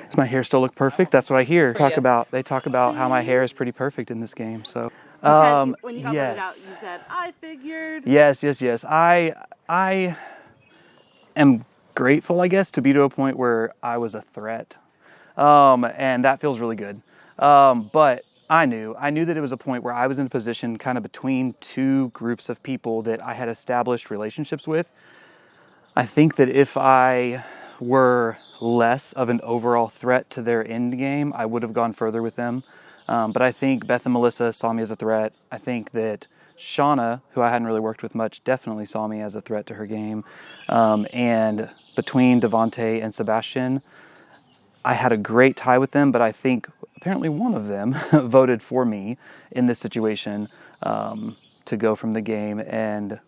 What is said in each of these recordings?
Does my hair still look perfect? That's what I hear. For you. They talk about how my hair is pretty perfect in this game. So, You said when you got voted out, yes, you said, I figured. yes. I am grateful, I guess, to be to a point where I was a threat, and that feels really good. But I knew that it was a point where I was in a position kind of between two groups of people that I had established relationships with. I think that if I were less of an overall threat to their end game, I would have gone further with them. But I think Beth and Melissa saw me as a threat. I think that Shauna, who I hadn't really worked with much, definitely saw me as a threat to her game. And between Devontae and Sebastian, I had a great tie with them, but I think apparently one of them voted for me in this situation to go from the game. And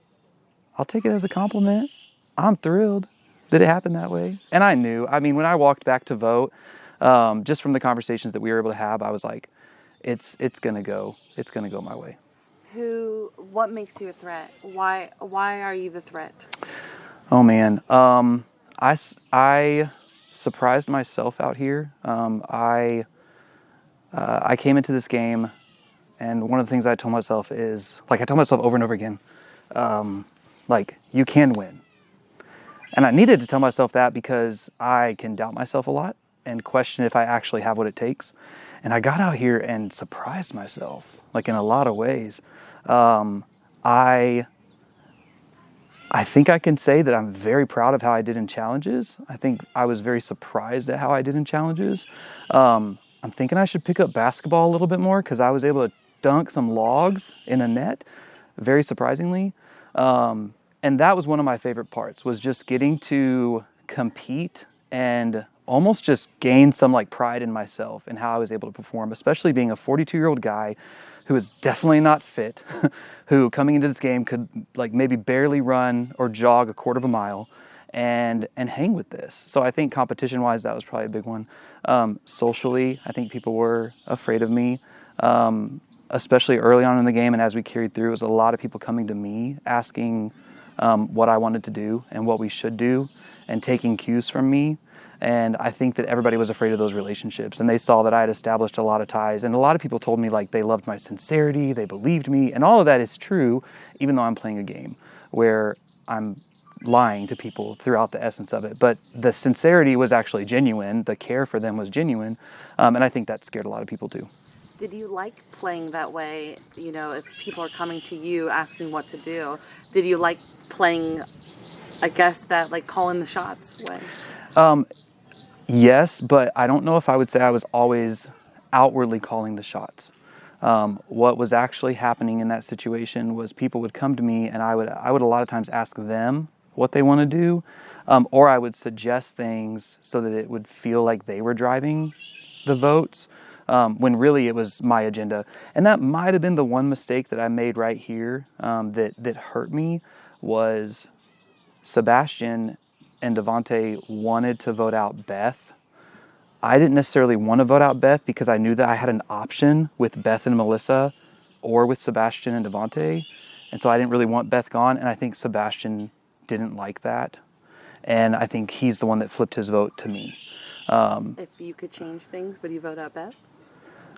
I'll take it as a compliment. I'm thrilled that it happened that way. And I knew, when I walked back to vote, just from the conversations that we were able to have, I was like, it's gonna go my way. What makes you a threat? Why are you the threat? Oh man, I surprised myself out here. I came into this game, and one of the things I told myself is, I told myself over and over again, you can win. And I needed to tell myself that because I can doubt myself a lot and question if I actually have what it takes. And I got out here and surprised myself, in a lot of ways. I think I can say that I'm very proud of how I did in challenges. I think I was very surprised at how I did in challenges. I'm thinking I should pick up basketball a little bit more because I was able to dunk some logs in a net, very surprisingly. And that was one of my favorite parts, was just getting to compete and almost just gain some pride in myself and how I was able to perform, especially being a 42-year-old guy who is definitely not fit, who coming into this game could maybe barely run or jog a quarter of a mile and hang with this. So I think competition-wise, that was probably a big one. Socially, I think people were afraid of me, especially early on in the game. And as we carried through, it was a lot of people coming to me asking what I wanted to do and what we should do and taking cues from me. And I think that everybody was afraid of those relationships, and they saw that I had established a lot of ties. And a lot of people told me they loved my sincerity, they believed me, and all of that is true, even though I'm playing a game where I'm lying to people throughout the essence of it. But the sincerity was actually genuine, the care for them was genuine, and I think that scared a lot of people too. Did you like playing that way? If people are coming to you asking what to do, did you like playing, I guess, that calling the shots way? Yes, but I don't know if I would say I was always outwardly calling the shots. What was actually happening in that situation was people would come to me, and I would a lot of times ask them what they want to do, or I would suggest things so that it would feel like they were driving the votes, when really it was my agenda. And that might have been the one mistake that I made right here, that hurt me, was Sebastian and Devontae wanted to vote out Beth. I didn't necessarily want to vote out Beth because I knew that I had an option with Beth and Melissa or with Sebastian and Devontae. And so I didn't really want Beth gone. And I think Sebastian didn't like that. And I think he's the one that flipped his vote to me. If you could change things, would you vote out Beth?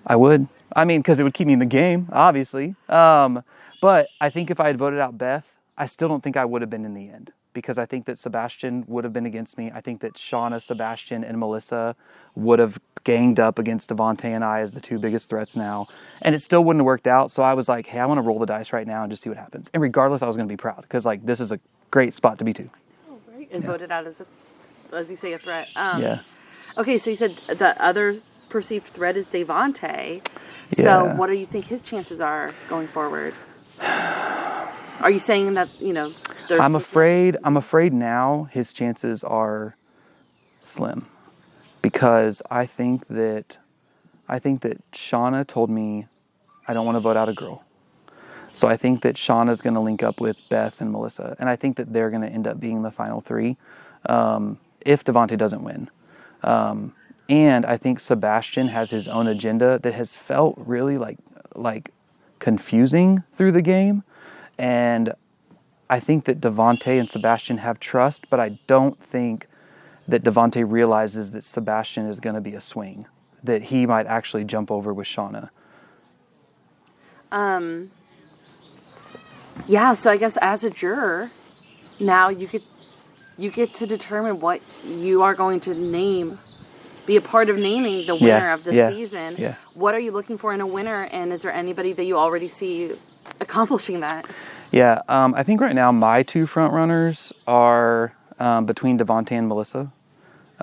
I would. Because it would keep me in the game, obviously. But I think if I had voted out Beth, I still don't think I would have been in the end, because I think that Sebastian would have been against me. I think that Shauna, Sebastian, and Melissa would have ganged up against Devontae and I as the two biggest threats now. And it still wouldn't have worked out. So I was like, hey, I want to roll the dice right now and just see what happens. And regardless, I was going to be proud because this is a great spot to be to. Oh, right. And voted out as you say, a threat. Yeah. Okay, so you said the other perceived threat is Devontae. Yeah. So what do you think his chances are going forward? Are you saying that, I'm afraid now his chances are slim, because I think that Shauna told me I don't want to vote out a girl. So I think that Shauna's going to link up with Beth and Melissa, and I think that they're going to end up being the final three, if Devontae doesn't win. And I think Sebastian has his own agenda that has felt really like confusing through the game. And I think that Devontae and Sebastian have trust, but I don't think that Devontae realizes that Sebastian is going to be a swing, that he might actually jump over with Shauna. Yeah, so I guess as a juror, now you get to determine what you are going to name, be a part of naming the winner of the season. Yeah. What are you looking for in a winner, and is there anybody that you already see accomplishing that? Yeah, I think right now my two front runners are between Devontae and Melissa.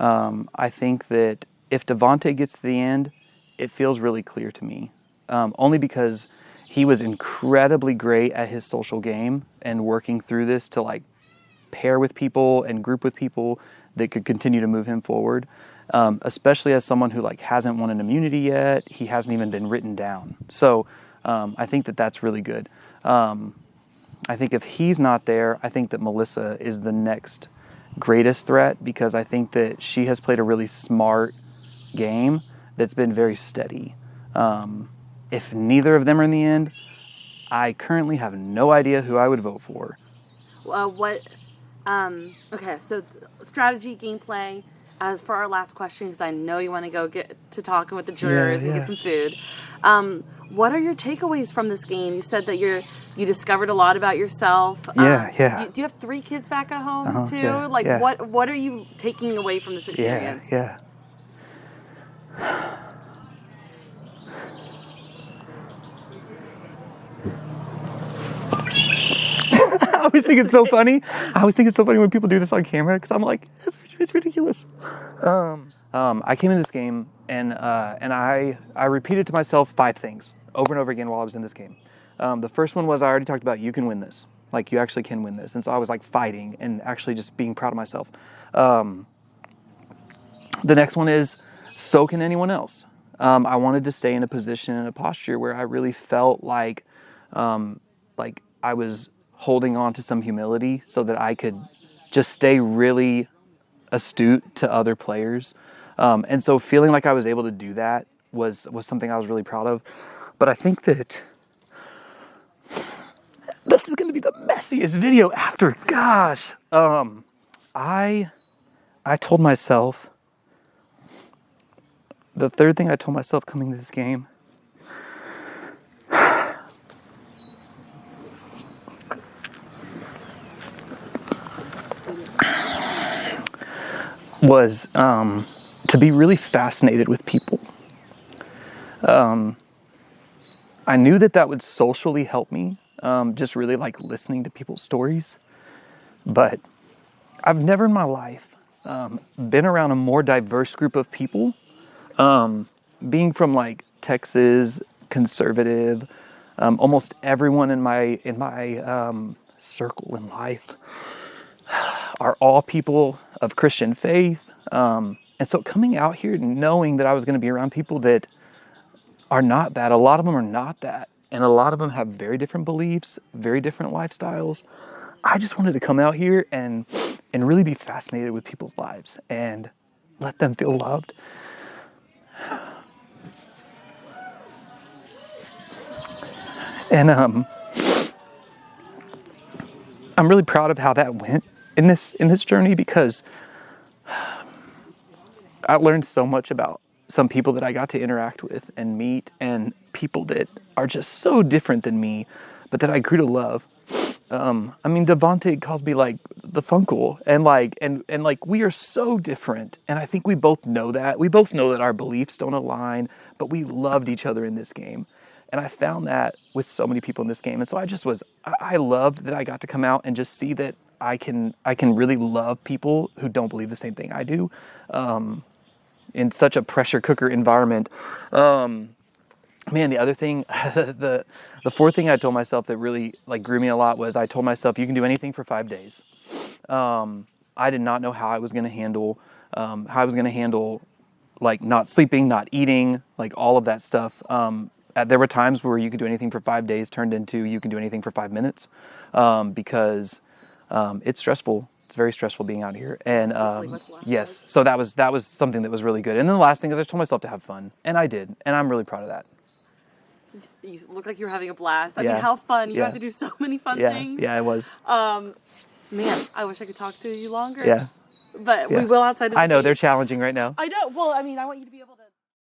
I think that if Devontae gets to the end, it feels really clear to me, only because he was incredibly great at his social game and working through this to like pair with people and group with people that could continue to move him forward. Especially as someone who like hasn't won an immunity yet, he hasn't even been written down. So I think that that's really good. I think if he's not there, I think that Melissa is the next greatest threat, because I think that she has played a really smart game that's been very steady. If neither of them are in the end, I currently have no idea who I would vote for. Okay, so strategy, gameplay. As for our last question, because I know you want to go get to talking with the jurors and get some food. What are your takeaways from this game? You said that you discovered a lot about yourself. Do you have 3 kids back at home too? Yeah. What are you taking away from this experience? Yeah. I always think it's so funny. When people do this on camera, because I'm like, it's ridiculous. I came in this game and I repeated to myself 5 things over and over again while I was in this game. The first one was, I already talked about, you can win this. Like, you actually can win this. And so I was like fighting and actually just being proud of myself. The next one is, so can anyone else. I wanted to stay in a position and a posture where I really felt like I was holding on to some humility so that I could just stay really astute to other players. And so feeling like I was able to do that was something I was really proud of. But I think that this is going to be the messiest video after. Gosh. I told myself, the third thing I told myself coming to this game was to be really fascinated with people. I knew that would socially help me, just really like listening to people's stories. But I've never in my life been around a more diverse group of people. Being from like Texas, conservative, almost everyone in my circle in life are all people of Christian faith. And so coming out here knowing that I was going to be around people that are not that, a lot of them are not that, and a lot of them have very different beliefs, very different lifestyles. I just wanted to come out here and really be fascinated with people's lives and let them feel loved. And I'm really proud of how that went in this journey, because I learned so much about some people that I got to interact with and meet, and people that are just so different than me, but that I grew to love. I mean, Devontae calls me like the Funkle, and like we are so different, and I think we both know that. We both know that our beliefs don't align, but we loved each other in this game. And I found that with so many people in this game. And so I loved that I got to come out and just see that I can really love people who don't believe the same thing I do, in such a pressure cooker environment. Man, the other thing, the fourth thing I told myself that really like grew me a lot was, I told myself, you can do anything for 5 days. I did not know how I was going to handle like not sleeping, not eating, like all of that stuff. There were times where you could do anything for 5 days turned into you can do anything for 5 minutes, because it's stressful. It's very stressful being out here. And yes, so that was something that was really good. And then the last thing is I just told myself to have fun, and I did, and I'm really proud of that. You look like you were having a blast. I mean, how fun. You got to do so many fun things. Yeah, it was. Man, I wish I could talk to you longer. Yeah. but Yeah. we will outside of the I know game. they're challenging right now. I know. Well, I mean, I want you to be able to